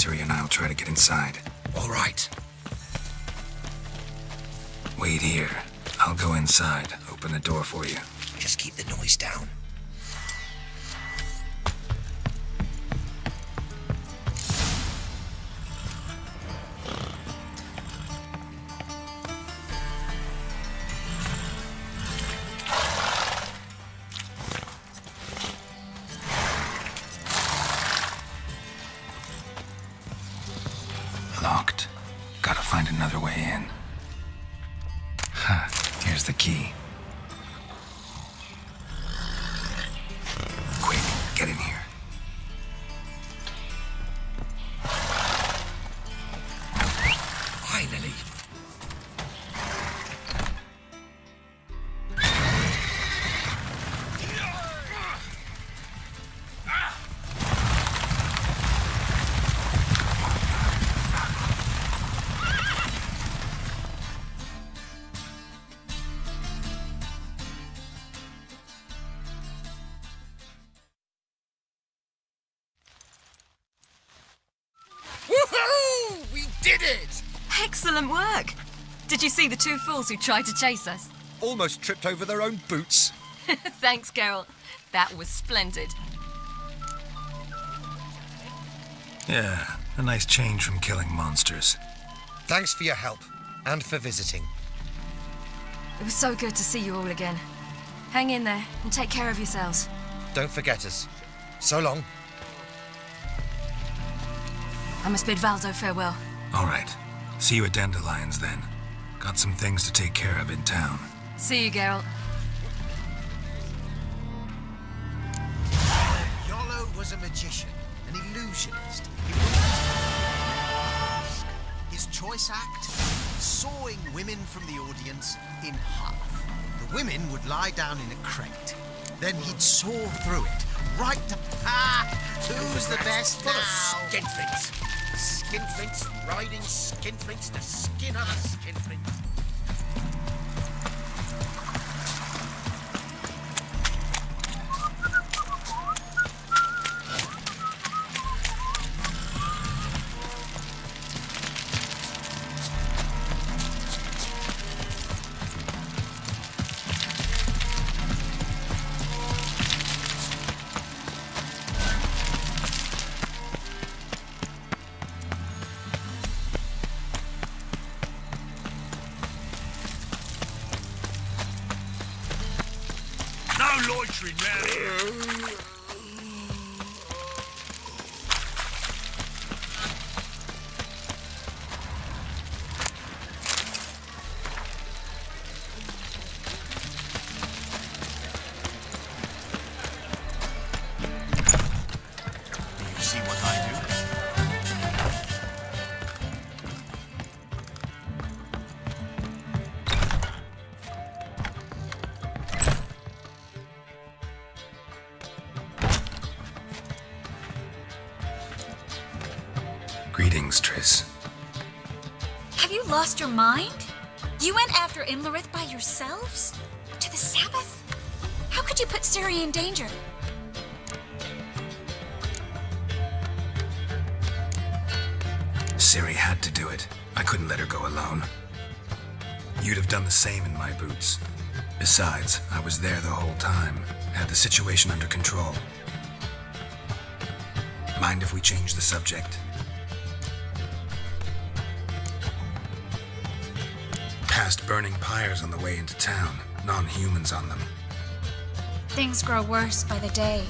Siri and I'll try to get inside. All right. Wait here. I'll go inside. Open the door for you. Just keep the noise down. Locked. Gotta find another way in. Here's the key. Quick, get in here. Finally. Woohoo! We did it! Excellent work! Did you see the two fools who tried to chase us? Almost tripped over their own boots. Thanks, Carol. That was splendid. Yeah, a nice change from killing monsters. Thanks for your help and for visiting. It was so good to see you all again. Hang in there and take care of yourselves. Don't forget us. So long. I must bid Valdo farewell. All right. See you at Dandelions then. Got some things to take care of in town. See you, Geralt. Yolo was a magician, an illusionist. His choice act? Sawing women from the audience in half. The women would lie down in a crate. Then he'd saw through it, right to... Who's the best now? Skinflints. Skinflints riding skinflints to skin other skinflints. No loitering round here. Do you see what I do? Greetings, Triss. Have you lost your mind? You went after Imlerith by yourselves? To the Sabbath? How could you put Ciri in danger? Ciri had to do it. I couldn't let her go alone. You'd have done the same in my boots. Besides, I was there the whole time. Had the situation under control. Mind if we change the subject? Past burning pyres on the way into town. Non-humans on them. Things grow worse by the day.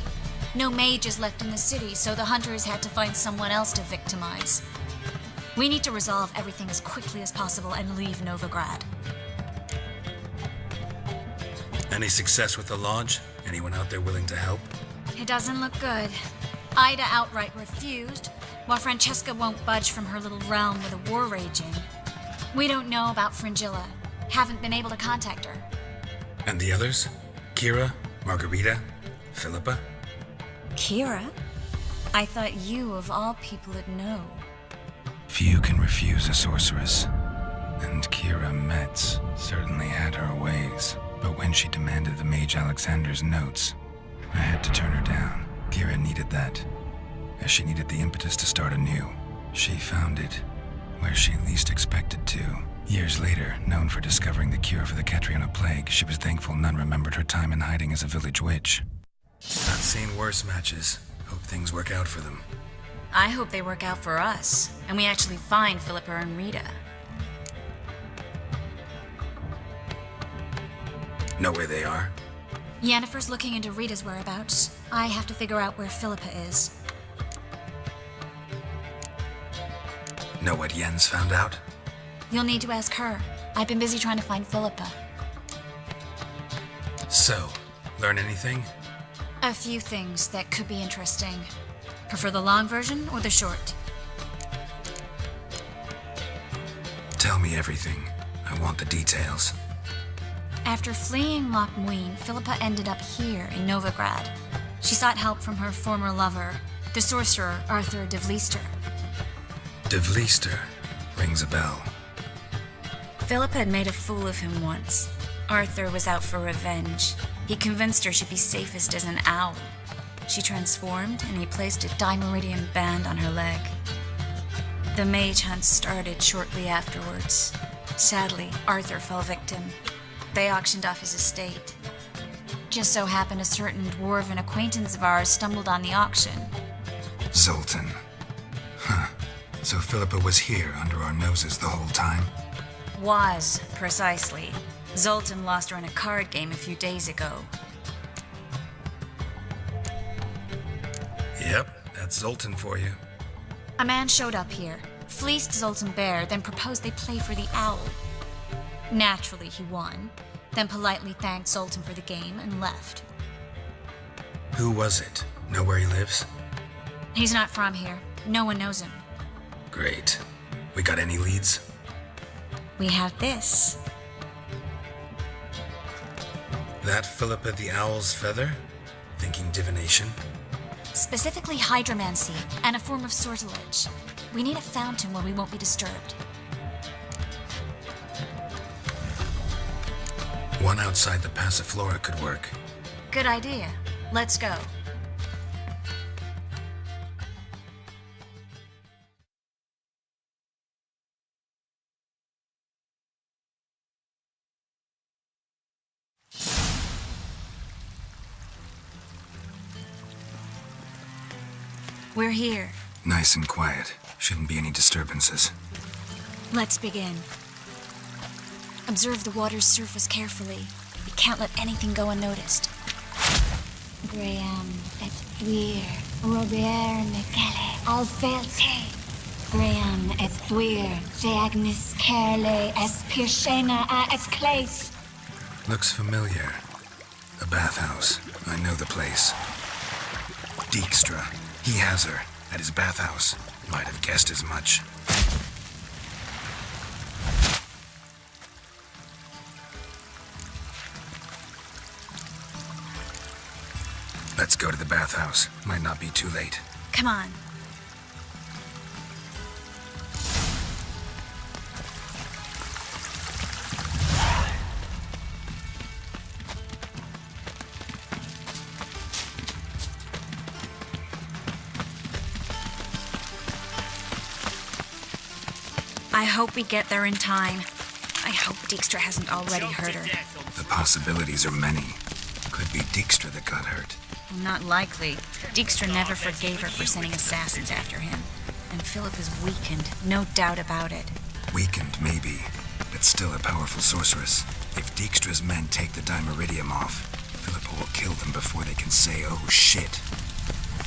No mages left in the city, so the hunters had to find someone else to victimize. We need to resolve everything as quickly as possible and leave Novigrad. Any success with the lodge? Anyone out there willing to help? It doesn't look good. Ida outright refused, while Francesca won't budge from her little realm with a war raging. We don't know about Fringilla. Haven't been able to contact her. And the others? Kira? Margarita? Philippa? Kira? I thought you, of all people, would know. Few can refuse a sorceress. And Kira Metz certainly had her ways. But when she demanded the Mage Alexander's notes, I had to turn her down. Kira needed that, as she needed the impetus to start anew. She found it where she least expected to. Years later, known for discovering the cure for the Catriona plague, she was thankful none remembered her time in hiding as a village witch. I've seen worse matches. Hope things work out for them. I hope they work out for us, and we actually find Philippa and Rita. Know where they are? Yennefer's looking into Rita's whereabouts. I have to figure out where Philippa is. Know what Yen's found out? You'll need to ask her. I've been busy trying to find Philippa. So, learn anything? A few things that could be interesting. Prefer the long version or the short? Tell me everything. I want the details. After fleeing Loch Muin, Philippa ended up here in Novigrad. She sought help from her former lover, the sorcerer Arthur de Vlister. De Vlister rings a bell. Philippa had made a fool of him once. Arthur was out for revenge. He convinced her she'd be safest as an owl. She transformed, and he placed a dimeridium band on her leg. The mage hunt started shortly afterwards. Sadly, Arthur fell victim. They auctioned off his estate. Just so happened a certain dwarven acquaintance of ours stumbled on the auction. Zoltan. Huh. So Philippa was here under our noses the whole time? Was, precisely. Zoltan lost her in a card game a few days ago. Yep, that's Zoltan for you. A man showed up here, fleeced Zoltan bare, then proposed they play for the owl. Naturally, he won, then politely thanked Zoltan for the game and left. Who was it? Know where he lives? He's not from here. No one knows him. Great. We got any leads? We have this. That Philippa the Owl's feather? Thinking divination? Specifically hydromancy and a form of sortilege. We need a fountain where we won't be disturbed. One outside the Passiflora could work. Good idea. Let's go. We're here. Nice and quiet. Shouldn't be any disturbances. Let's begin. Observe the water's surface carefully. We can't let anything go unnoticed. Graham et Thuir, Robert Micale, Alfelte. Graham et Thuir, de Agnes Kerle, es Pirshena a et Clace. Looks familiar. A bathhouse. I know the place. Dijkstra. He has her. At his bathhouse. Might have guessed as much. Let's go to the bathhouse. Might not be too late. Come on. I hope we get there in time. I hope Dijkstra hasn't already hurt her. The possibilities are many. Could be Dijkstra that got hurt. Not likely. Dijkstra never forgave her for sending assassins after him. And Philip is weakened, no doubt about it. Weakened, maybe, but still a powerful sorceress. If Dijkstra's men take the dimeridium off, Philippa will kill them before they can say, oh shit.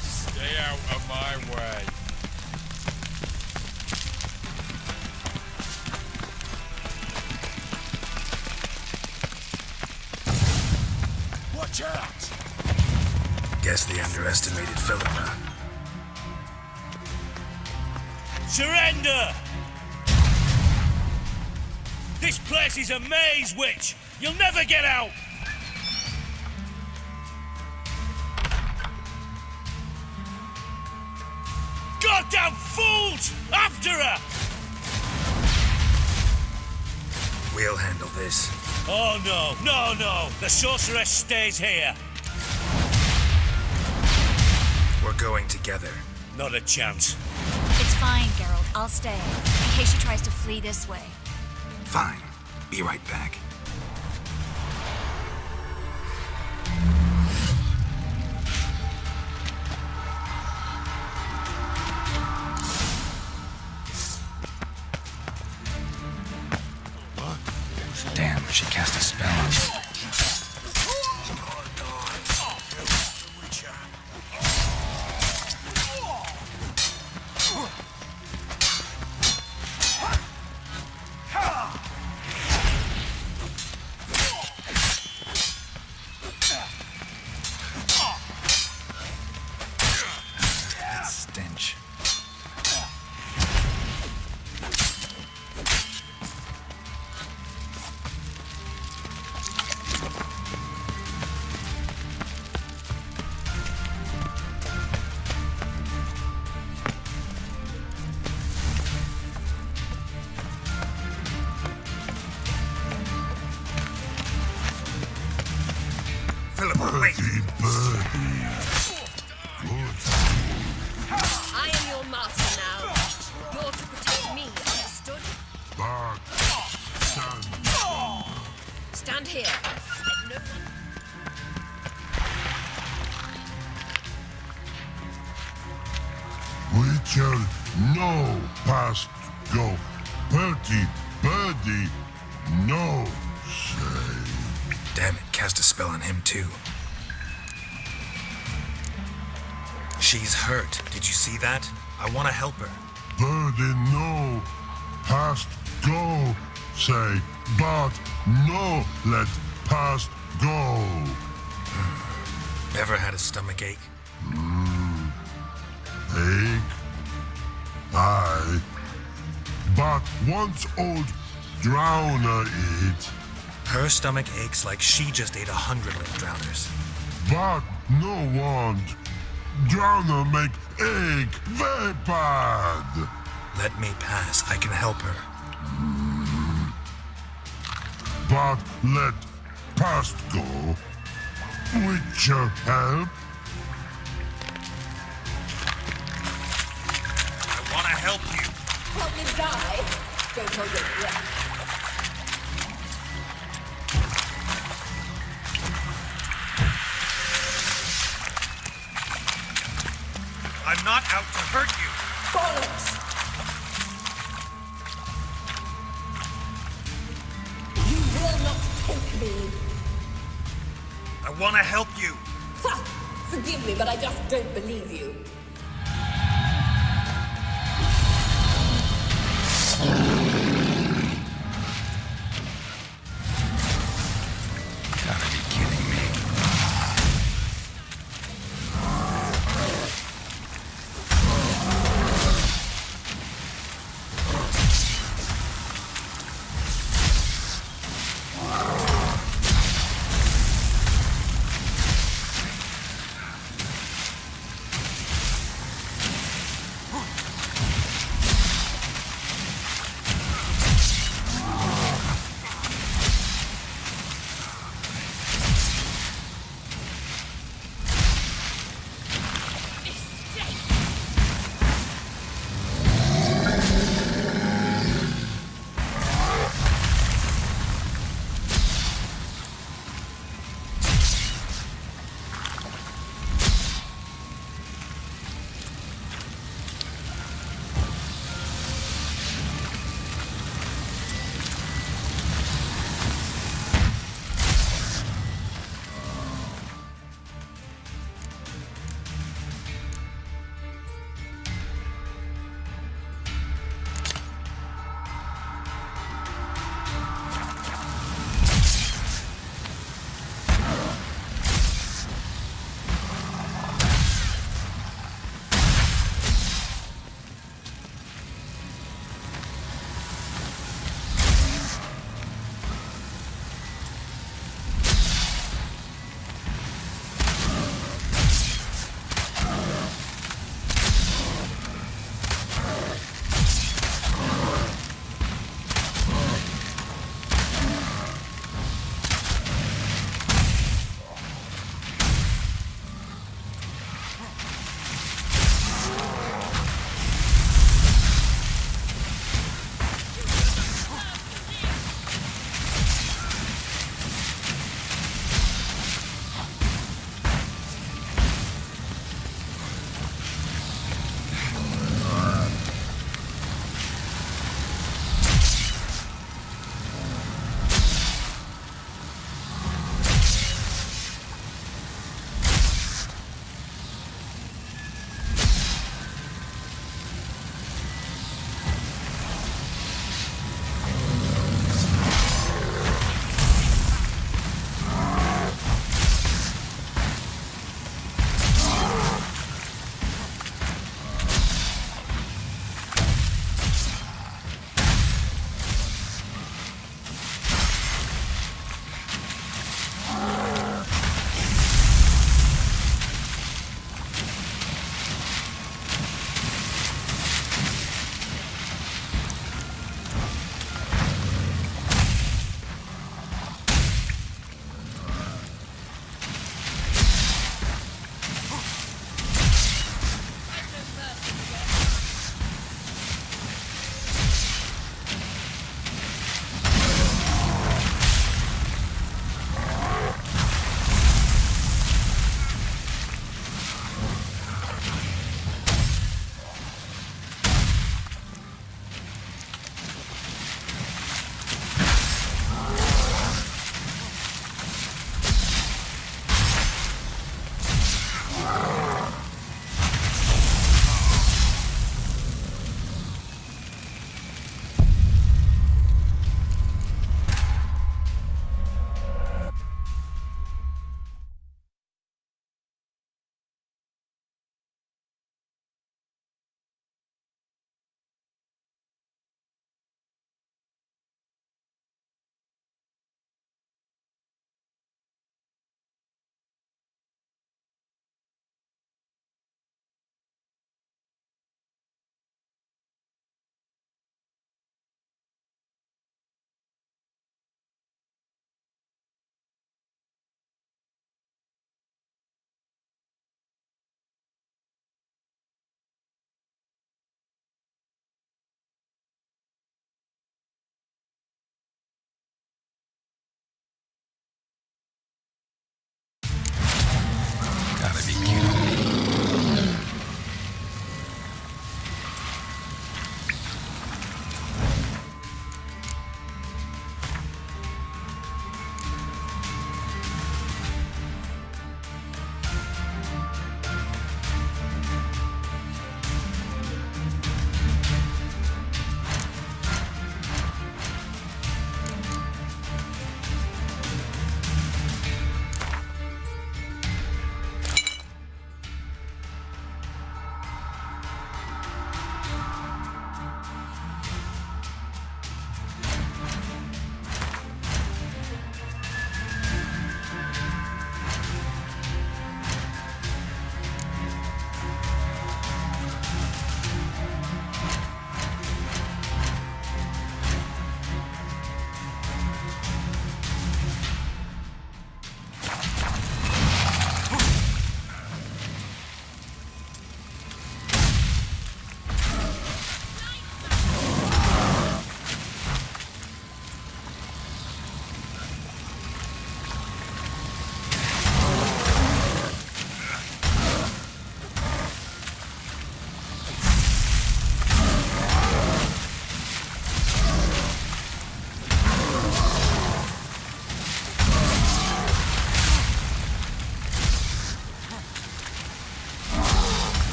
Stay out of my way. Watch out! Guess they underestimated Philippa. Surrender! This place is a maze, witch! You'll never get out! Goddamn fools! After her! We'll handle this. Oh no, no, no! The sorceress stays here. We're going together. Not a chance. It's fine, Geralt. I'll stay, in case she tries to flee this way. Fine. Be right back. Damn, she cast a spell on me. Stench. Philip, wait! I am your master now. You're to protect me, understood? Stand here. Let no one... Witcher, no past go. Birdie, no say. Damn it, cast a spell on him too. She's hurt. Did you see that? I want to help her. Birdie, no past go say. But no let past go. Ever had a stomach ache? Ache? Aye. But once old drowner eat. Her stomach aches like she just ate 100 old drowners. But no want. Drowner make ache very bad. Let me pass. I can help her. But let past go. Witcher help. I want to help you. Help me die? Don't hold your breath. I'm not out to hurt you. Bollocks! You will not take me. I want to help you. Ha! Forgive me, but I just don't believe you. Gotta be kidding me.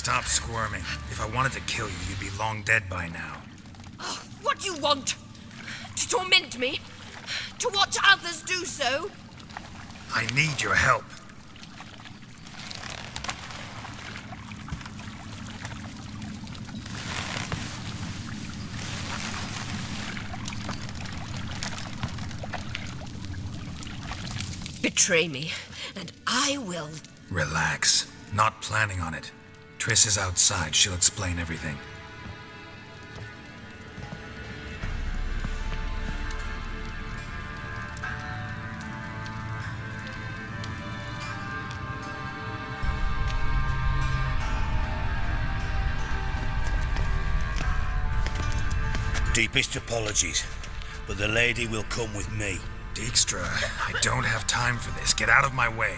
Stop squirming. If I wanted to kill you, you'd be long dead by now. What do you want? To torment me? To watch others do so? I need your help. Betray me, and I will. Relax. Not planning on it. Triss is outside. She'll explain everything. Deepest apologies, but the lady will come with me. Dijkstra, I don't have time for this. Get out of my way.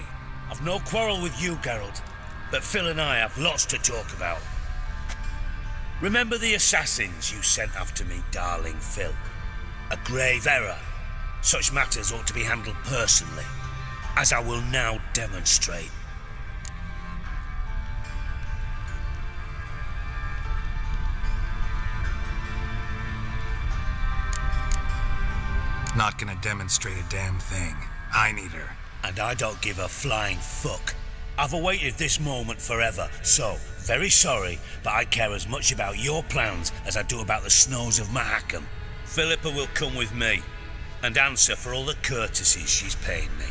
I've no quarrel with you, Geralt, but Phil and I have lots to talk about. Remember the assassins you sent after me, darling Phil? A grave error. Such matters ought to be handled personally, as I will now demonstrate. Not gonna demonstrate a damn thing. I need her. And I don't give a flying fuck. I've awaited this moment forever, so, very sorry, but I care as much about your plans as I do about the snows of Mahakam. Philippa will come with me, and answer for all the courtesies she's paid me.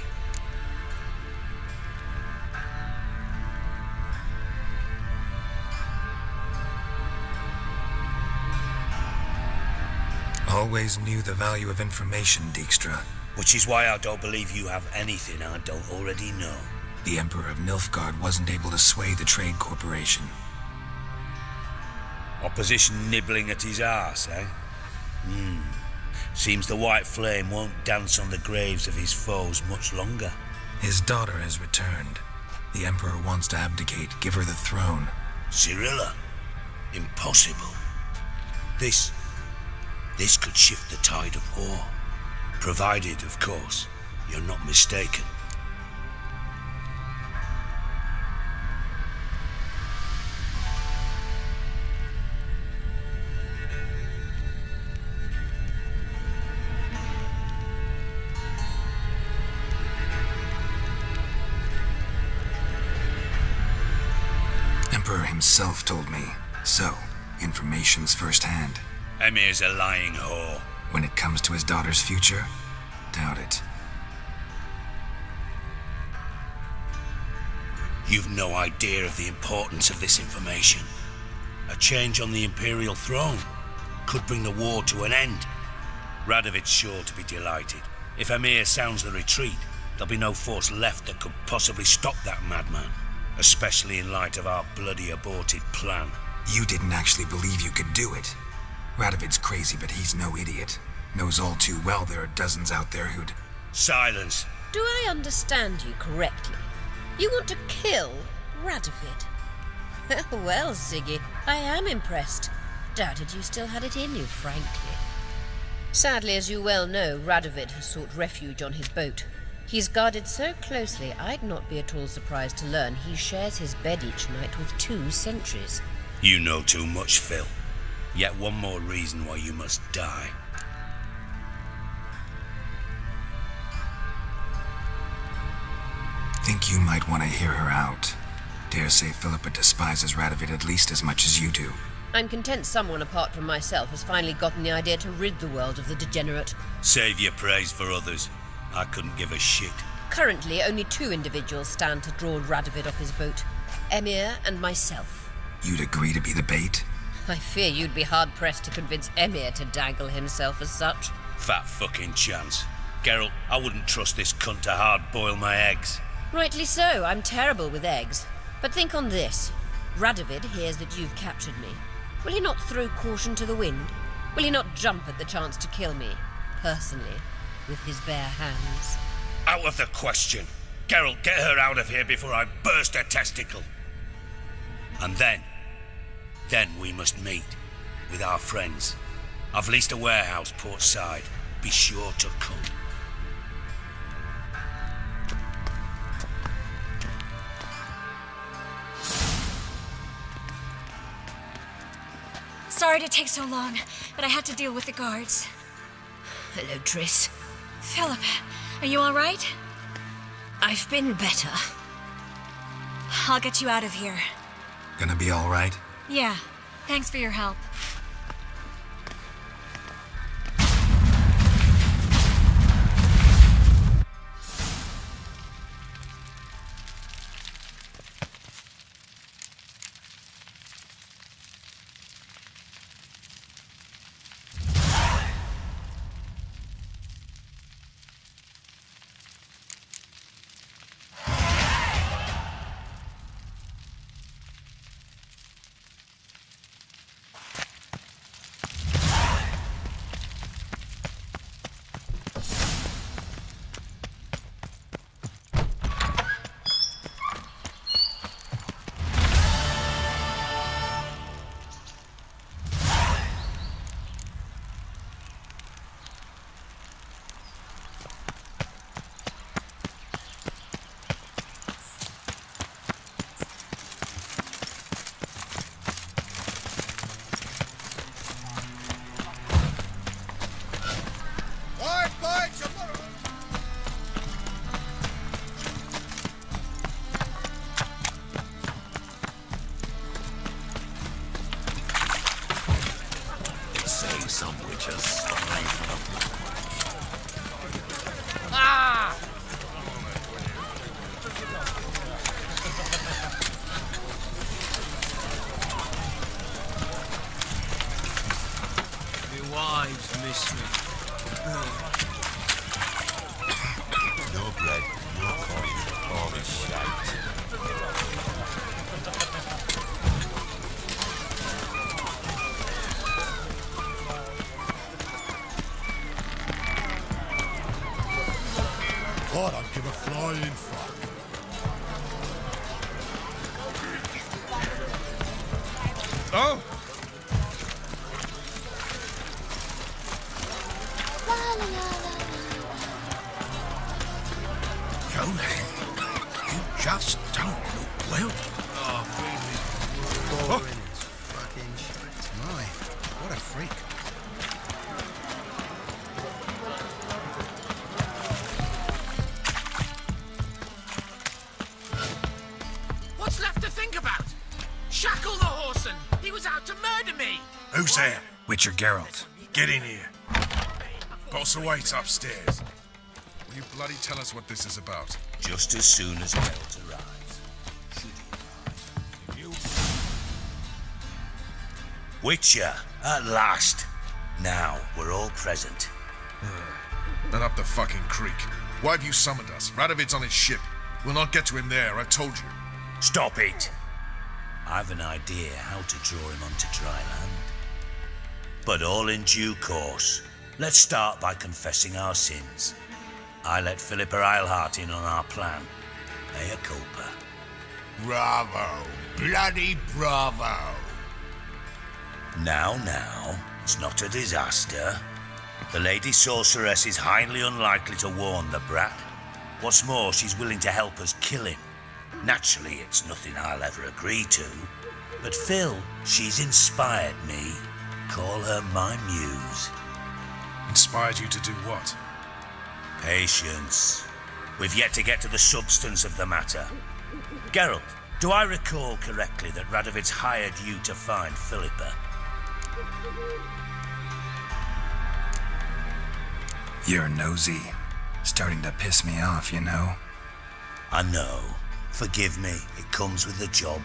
Always knew the value of information, Dijkstra. Which is why I don't believe you have anything I don't already know. The Emperor of Nilfgaard wasn't able to sway the Trade Corporation. Opposition nibbling at his arse, eh? Seems the White Flame won't dance on the graves of his foes much longer. His daughter has returned. The Emperor wants to abdicate, give her the throne. Cyrilla? Impossible. This could shift the tide of war. Provided, of course, you're not mistaken. Emperor himself told me. So, information's firsthand. Emir's a lying whore. When it comes to his daughter's future, doubt it. You've no idea of the importance of this information. A change on the Imperial throne could bring the war to an end. Radovid's sure to be delighted. If Emir sounds the retreat, there'll be no force left that could possibly stop that madman, especially in light of our bloody aborted plan. You didn't actually believe you could do it. Radovid's crazy, but he's no idiot. Knows all too well there are dozens out there who'd... Silence. Do I understand you correctly? You want to kill Radovid? Well, Siggy, I am impressed. Doubted you still had it in you, frankly. Sadly, as you well know, Radovid has sought refuge on his boat. He's guarded so closely, I'd not be at all surprised to learn he shares his bed each night with 2 sentries. You know too much, Phil. Yet one more reason why you must die. Think you might want to hear her out. Dare say Philippa despises Radovid at least as much as you do. I'm content someone apart from myself has finally gotten the idea to rid the world of the degenerate. Save your praise for others. I couldn't give a shit. Currently, only 2 individuals stand to draw Radovid off his boat. Emir and myself. You'd agree to be the bait? I fear you'd be hard-pressed to convince Emir to dangle himself as such. Fat fucking chance. Geralt, I wouldn't trust this cunt to hard-boil my eggs. Rightly so, I'm terrible with eggs. But think on this. Radovid hears that you've captured me. Will he not throw caution to the wind? Will he not jump at the chance to kill me, personally, with his bare hands? Out of the question. Geralt, get her out of here before I burst her testicle. And then we must meet with our friends. I've leased a warehouse port side. Be sure to come. Sorry to take so long, but I had to deal with the guards. Hello, Triss. Philip, are you alright? I've been better. I'll get you out of here. Gonna be alright? Yeah, thanks for your help. Some witches. My wives miss me. Your bread, your coin, all this shite. I don't give a flying fuck. Oh! Conan, you just don't look well. Boring as fucking shit. My, what a freak. What's left to think about? Shackle the Horson! He was out to murder me! Who's there? Witcher Geralt. Get in here. Boss awaits upstairs. Will you bloody tell us what this is about? Just as soon as Geralt arrives. Witcher, at last. Now we're all present. Then up the fucking creek. Why have you summoned us? Radovid's on his ship. We'll not get to him there, I've told you. Stop it! I've an idea how to draw him onto dry land. But all in due course. Let's start by confessing our sins. I let Philippa Eilhart in on our plan. Mea culpa. Bravo. Bloody bravo. Now, it's not a disaster. The Lady Sorceress is highly unlikely to warn the brat. What's more, she's willing to help us kill him. Naturally, it's nothing I'll ever agree to. But Phil, she's inspired me. Call her my muse. Inspired you to do what? Patience. We've yet to get to the substance of the matter. Geralt, do I recall correctly that Radovid's hired you to find Philippa? You're nosy. Starting to piss me off, you know? I know. Forgive me, it comes with the job.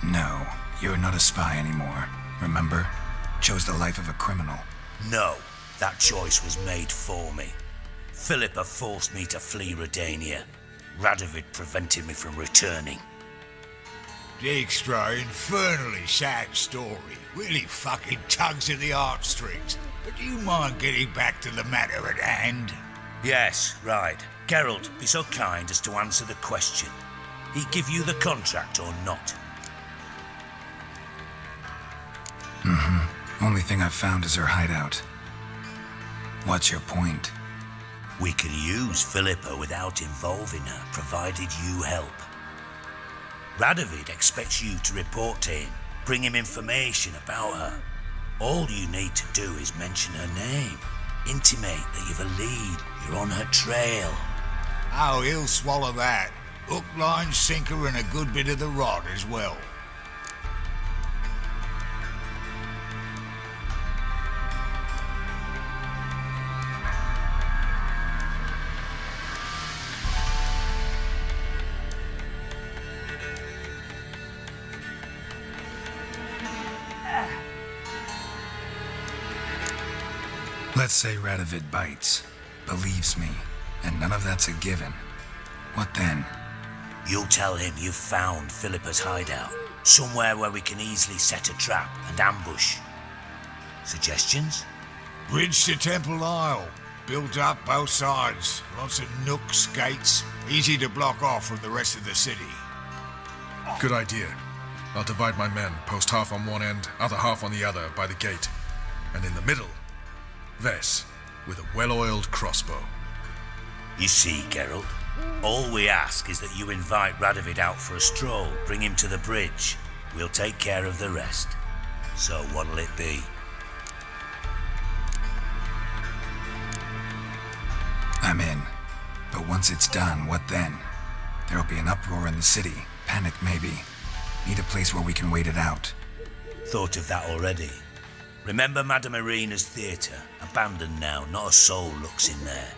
No, you're not a spy anymore. Remember? Chose the life of a criminal. No, that choice was made for me. Philippa forced me to flee Redania. Radovid prevented me from returning. Extra infernally sad story. Really fucking tugs at the heartstrings. But do you mind getting back to the matter at hand? Yes, right. Geralt, be so kind as to answer the question. He give you the contract or not? Only thing I've found is her hideout. What's your point? We can use Philippa without involving her, provided you help. Radovid expects you to report to him, bring him information about her. All you need to do is mention her name. Intimate that you've a lead. You're on her trail. Oh, he'll swallow that. Hook, line, sinker, and a good bit of the rod as well. Let's say Radovid bites, believes me, and none of that's a given. What then? You'll tell him you've found Philippa's hideout, somewhere where we can easily set a trap and ambush. Suggestions? Bridge to Temple Isle. Built up both sides. Lots of nooks, gates. Easy to block off from the rest of the city. Good idea. I'll divide my men, post half on one end, other half on the other, by the gate. And in the middle, Vess, with a well-oiled crossbow. You see, Geralt, all we ask is that you invite Radovid out for a stroll, bring him to the bridge. We'll take care of the rest. So what'll it be? I'm in. But once it's done, what then? There'll be an uproar in the city. Panic, maybe. Need a place where we can wait it out. Thought of that already. Remember Madame Irina's theatre? Abandoned now, not a soul looks in there.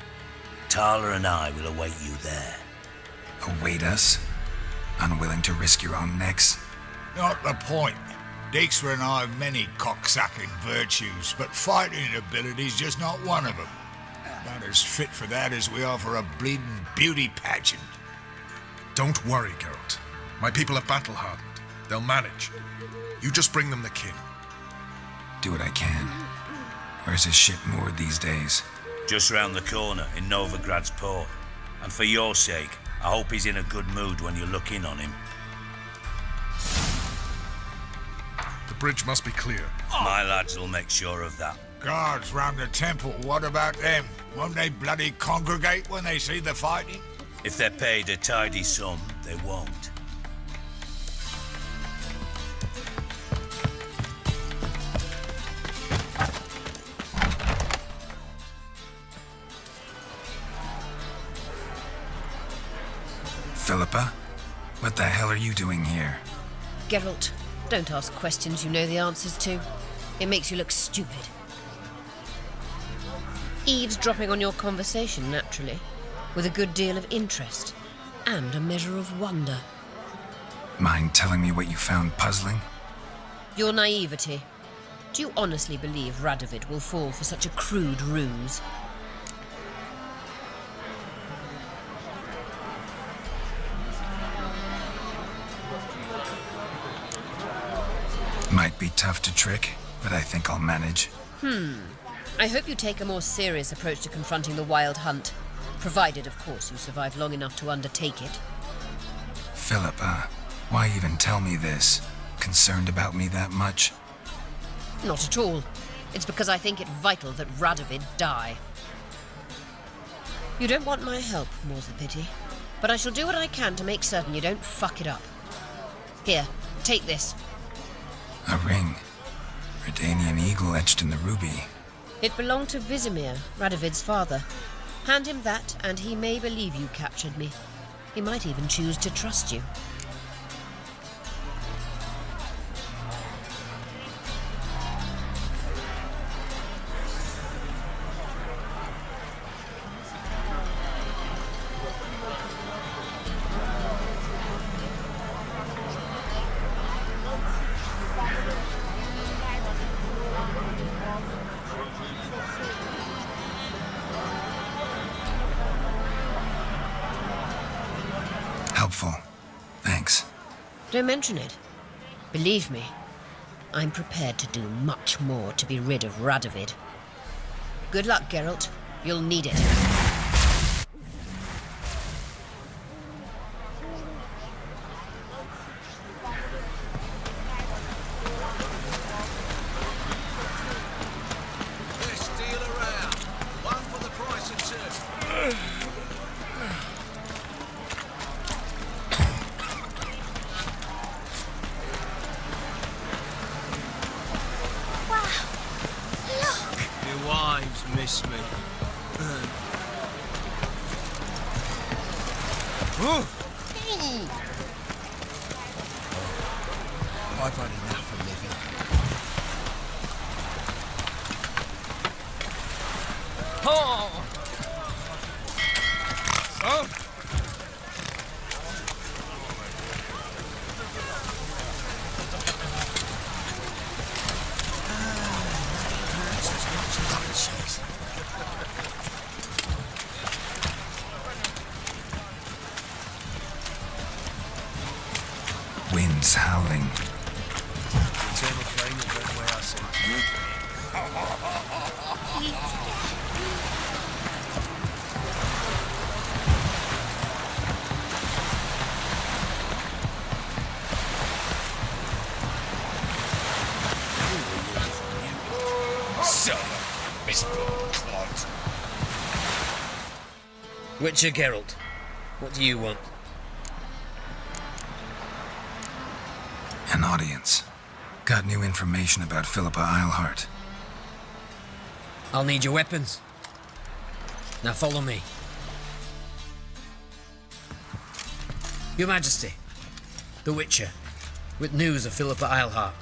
Tala and I will await you there. Await us? Unwilling to risk your own necks? Not the point. Dijkstra and I have many cocksucking virtues, but fighting ability's just not one of them. About as fit for that as we are for a bleeding beauty pageant. Don't worry, Geralt. My people are battle-hardened. They'll manage. You just bring them the king. Do what I can. Where's his ship moored these days? Just round the corner in Novigrad's port. And for your sake, I hope he's in a good mood when you look in on him. The bridge must be clear. My lads will make sure of that. Guards round the temple, what about them? Won't they bloody congregate when they see the fighting? If they're paid a tidy sum, they won't. Philippa? What the hell are you doing here? Geralt, don't ask questions you know the answers to. It makes you look stupid. Eavesdropping on your conversation, naturally, with a good deal of interest and a measure of wonder. Mind telling me what you found puzzling? Your naivety. Do you honestly believe Radovid will fall for such a crude ruse? Might be tough to trick, but I think I'll manage. I hope you take a more serious approach to confronting the Wild Hunt, provided, of course, you survive long enough to undertake it. Philippa, why even tell me this? Concerned about me that much? Not at all. It's because I think it vital that Radovid die. You don't want my help, more's the pity, but I shall do what I can to make certain you don't fuck it up. Here, take this. A ring. Redanian eagle etched in the ruby. It belonged to Vizimir, Radovid's father. Hand him that, and he may believe you captured me. He might even choose to trust you. Helpful. Thanks. Don't mention it. Believe me, I'm prepared to do much more to be rid of Radovid. Good luck, Geralt. You'll need it. Best deal around. One for the price of two. Wow, I've had enough of living. Oh! Oh! Winds howling. Eternal flame will burn away our sins. Witcher Geralt, what do you want? An audience. Got new information about Philippa Eilhart. I'll need your weapons. Now follow me. Your Majesty, the Witcher, with news of Philippa Eilhart.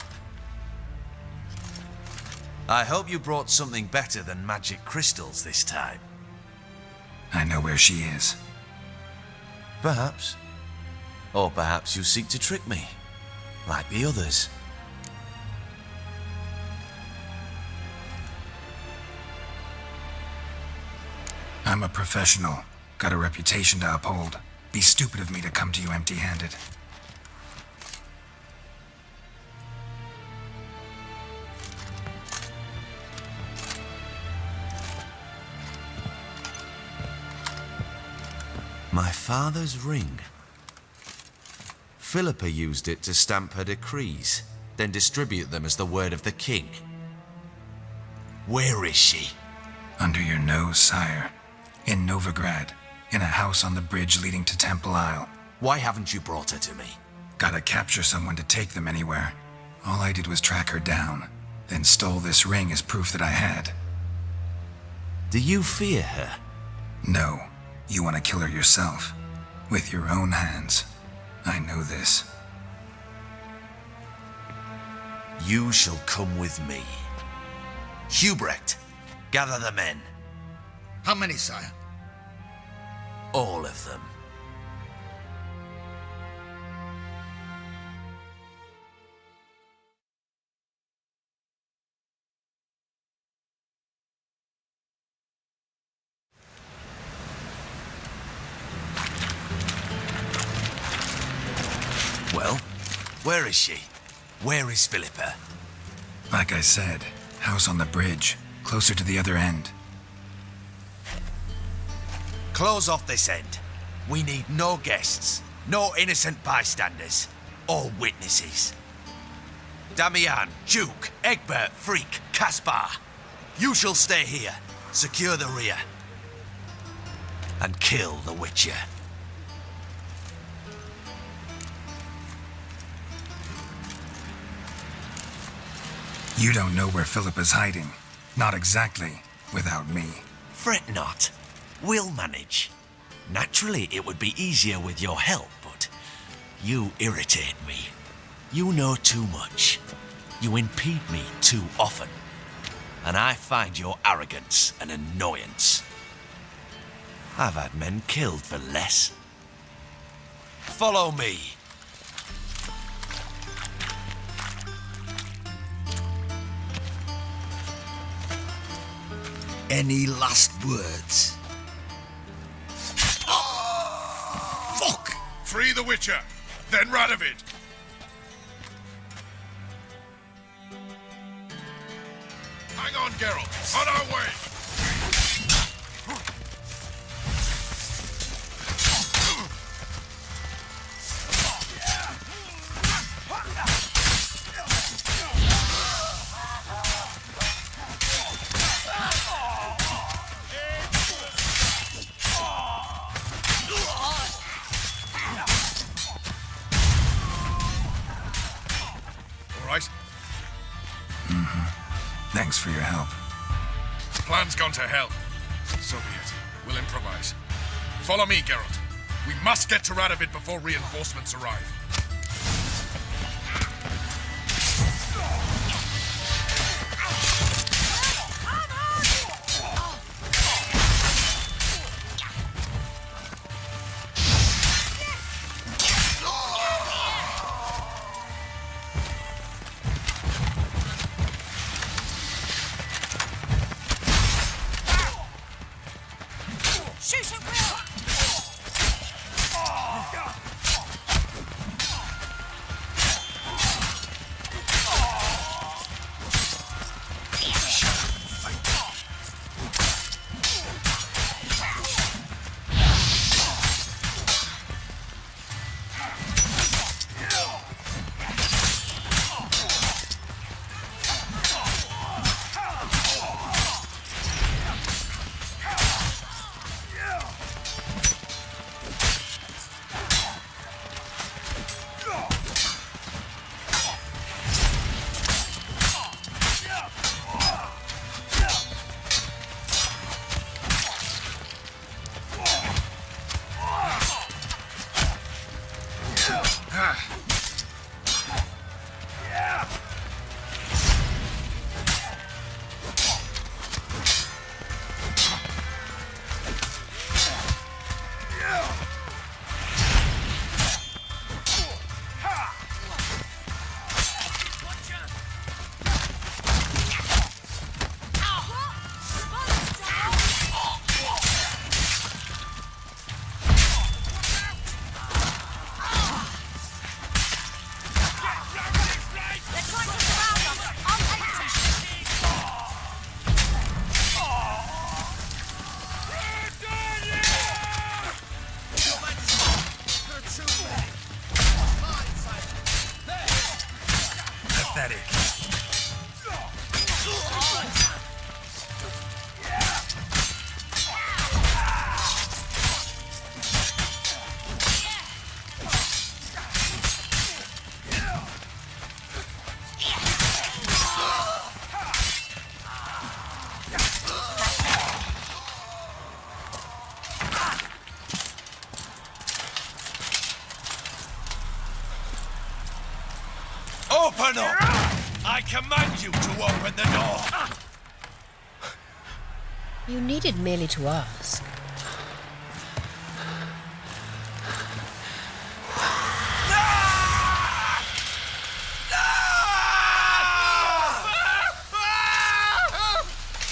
I hope you brought something better than magic crystals this time. I know where she is. Perhaps. Or perhaps you seek to trick me, like the others. I'm a professional. Got a reputation to uphold. Be stupid of me to come to you empty-handed. My father's ring. Philippa used it to stamp her decrees, then distribute them as the word of the king. Where is she? Under your nose, sire. In Novigrad. In a house on the bridge leading to Temple Isle. Why haven't you brought her to me? Gotta capture someone to take them anywhere. All I did was track her down, then stole this ring as proof that I had. Do you fear her? No. You want to kill her yourself. With your own hands. I know this. You shall come with me. Hubrecht, gather the men. How many, sire? All of them. Well, where is she? Where is Philippa? Like I said, house on the bridge, closer to the other end. Close off this end. We need no guests, no innocent bystanders, all witnesses. Damian, Duke, Egbert, Freak, Caspar. You shall stay here, secure the rear, and kill the Witcher. You don't know where Philippa's hiding. Not exactly, without me. Fret not. We'll manage. Naturally, it would be easier with your help, but you irritate me. You know too much. You impede me too often. And I find your arrogance an annoyance. I've had men killed for less. Follow me. Any last words? Fuck! Free the Witcher, then Radovid. Hang on, Geralt. On our way. Thanks for your help. Plan's gone to hell. So be it. We'll improvise. Follow me, Geralt. We must get to Radovid before reinforcements arrive. Open up! I command you to open the door! You needed merely to ask.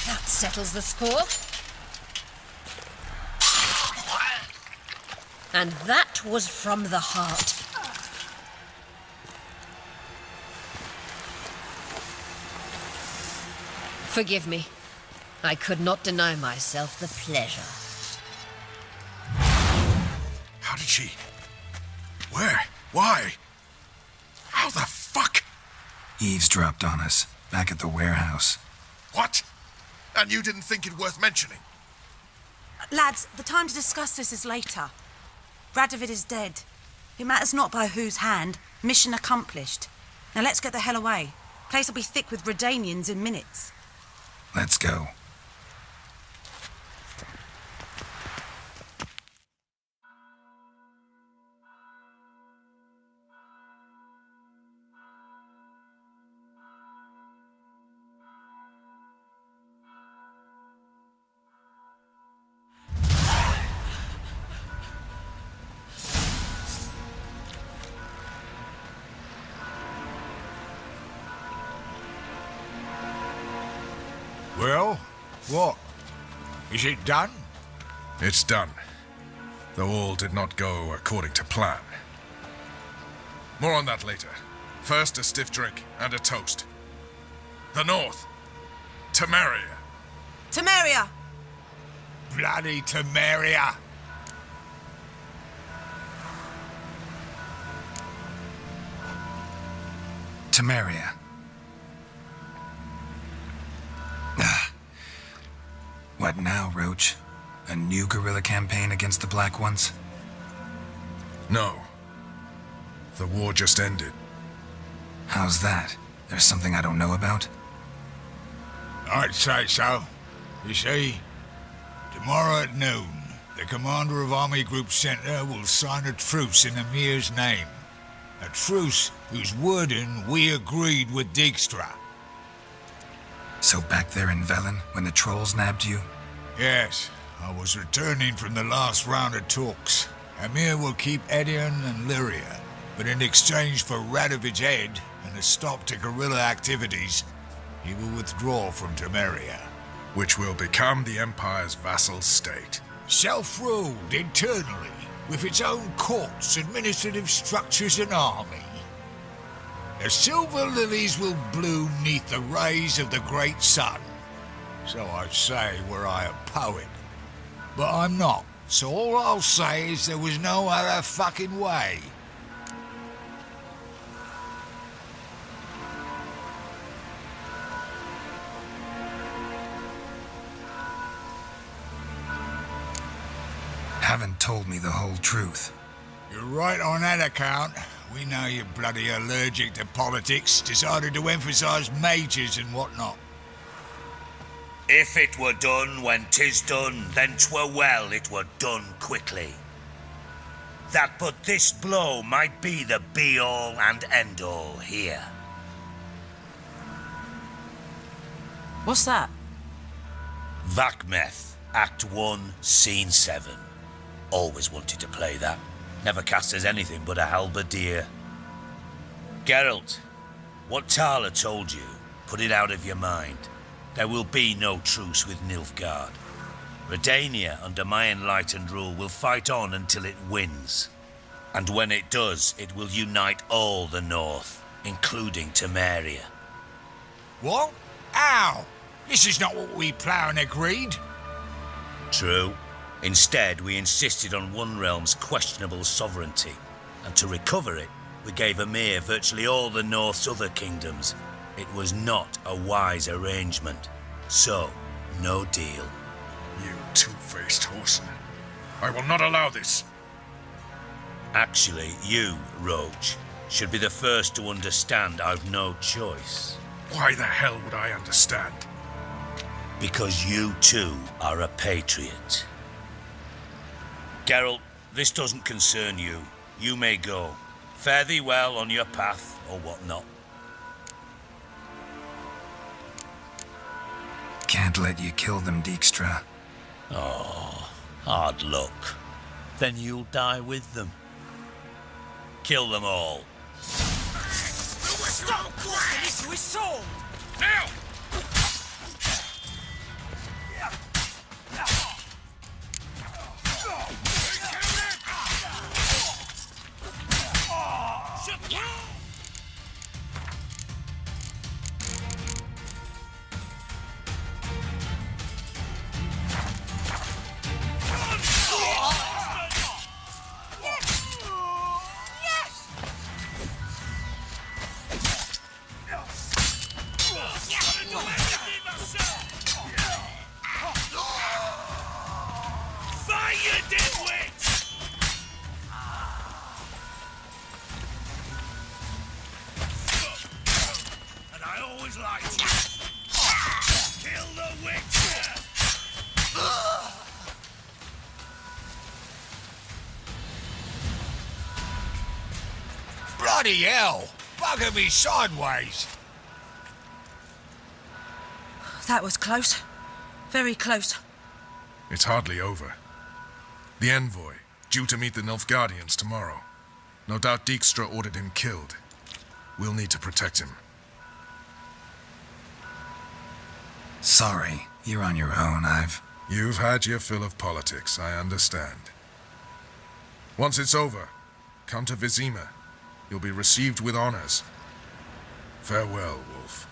That settles the score. And that was from the heart. Forgive me. I could not deny myself the pleasure. How did she? Where? Why? How the fuck? Eavesdropped on us, back at the warehouse. What? And you didn't think it worth mentioning? Lads, the time to discuss this is later. Radovid is dead. It matters not by whose hand. Mission accomplished. Now let's get the hell away. Place will be thick with Redanians in minutes. Let's go. Well, what? Is it done? It's done. Though all did not go according to plan. More on that later. First, a stiff drink and a toast. The North. Temeria. Temeria! Bloody Temeria! Temeria. What now, Roach? A new guerrilla campaign against the Black Ones? No. The war just ended. How's that? There's something I don't know about? I'd say so. You see, tomorrow at noon, the commander of Army Group Centre will sign a truce in Emir's name. A truce whose wording we agreed with Dijkstra. So back there in Velen, when the trolls nabbed you? Yes, I was returning from the last round of talks. Emir will keep Edion and Lyria, but in exchange for Radovid's head and a stop to guerrilla activities, he will withdraw from Temeria. Which will become the Empire's vassal state. Self-ruled internally, with its own courts, administrative structures and army. The silver lilies will bloom neath the rays of the great sun. So I say were I a poet. But I'm not, so all I'll say is there was no other fucking way. Haven't told me the whole truth. You're right on that account. We know you're bloody allergic to politics, decided to emphasise majors and whatnot. If it were done when 'tis done, then 'twere well it were done quickly. That but this blow might be the be-all and end-all here. What's that? Vakmeth, Act 1, Scene 7. Always wanted to play that. Never cast as anything but a halberdier. Geralt, what Tala told you, put it out of your mind. There will be no truce with Nilfgaard. Redania, under my enlightened rule, will fight on until it wins. And when it does, it will unite all the North, including Temeria. What? How? This is not what we planned and agreed. True. Instead, we insisted on one realm's questionable sovereignty, and to recover it, we gave Emir virtually all the North's other kingdoms. It was not a wise arrangement. So, no deal. You two-faced horseman. I will not allow this. Actually, you, Roach, should be the first to understand I've no choice. Why the hell would I understand? Because you too are a patriot. Geralt, this doesn't concern you. You may go. Fare thee well on your path, or whatnot. Can't let you kill them, Dijkstra. Oh, hard luck. Then you'll die with them. Kill them all. Stop walking into his sword! Now! Bloody hell! Bugger me sideways! That was close. Very close. It's hardly over. The envoy, due to meet the Nilfgaardians tomorrow. No doubt Dijkstra ordered him killed. We'll need to protect him. Sorry, you're on your own. You've had your fill of politics, I understand. Once it's over, come to Vizima. You'll be received with honors. Farewell, Wolf.